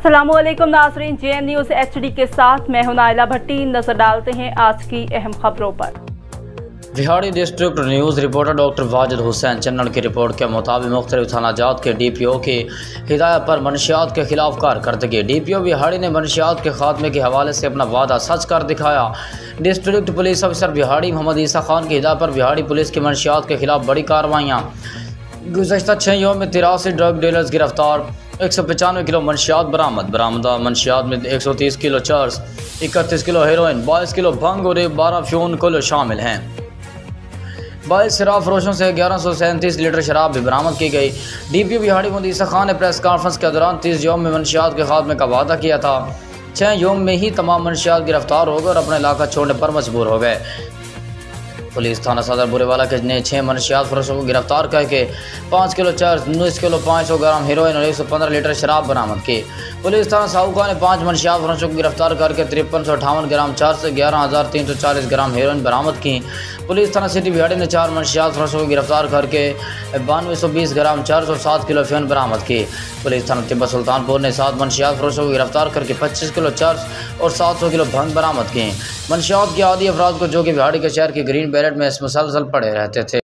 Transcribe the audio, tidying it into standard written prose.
अस्सलामुअलैकुम नाज़रीन, JN news HD के साथ मैं हूं नाइला भट्टी। नजर डालते हैं आज की अहम खबरों पर। Vehari district news reporter doctor Wajid Hussain Channar की रिपोर्ट के मुताबिक मुख्तलिफ थानाजात के DPO की हिदायत पर मनशियात के खिलाफ कारकर्दगी। DPO विहाड़ी ने मनशियात के खात्मे के हवाले से अपना वादा सच कर दिखाया। डिस्ट्रिक्ट पुलिस अफसर विहाड़ी मोहम्मद ईसा खान की हिदायत पर विहाड़ी पुलिस की मनशियात के खिलाफ बड़ी कार्रवाइयाँ। गुज़श्ता 6 योम में 83 ड्रग डीलर्स गिरफ्तार, 195 किलो मनशियात बरामदा मनशियात में 130 kilo cheers, 31 kilo heroin, 22 kilo भंग और 12 फ्यून कुल शामिल हैं। 22 शराब फरोशों से 1137 लीटर शराब भी बरामद की गई। DPO विहाड़ी मोहम्मद ईसा खान ने प्रेस कॉन्फ्रेंस के दौरान 30 योम में मनशियात के खात्मे का वादा किया था। 6 योम में ही तमाम मनशियात गिरफ्तार हो गए और अपना इलाका छोड़ने पर मजबूर हो गए। पुलिस थाना सदर बुरेवाला के ने 6 मनशियात फरोशों को गिरफ्तार करके 5 kilo cheers, 19 kilo 500 gram heroin और 115 लीटर शराब बरामद की। पुलिस थाना साहूका ने 5 मनशियात फरोशों को गिरफ्तार करके 5358 ग्राम चर्स, 11340 ग्राम हेरोइन बरामद की। पुलिस थाना सिटी विहाड़ी ने 4 मनशियात फरोशों को गिरफ्तार करके 9220 ग्राम चर्स और 7 किलो फेन बरामद की। पुलिस थाना तिब्बत सुल्तानपुर ने 7 मनशियात फरोशों को गिरफ्तार करके 25 किलो चर्स और 700 किलो भंग बरामद की। मनशियात के आदि अफराद को जो कि विहाड़ी के शहर की ग्रीन बैरेट में मुसलसल पड़े रहते थे।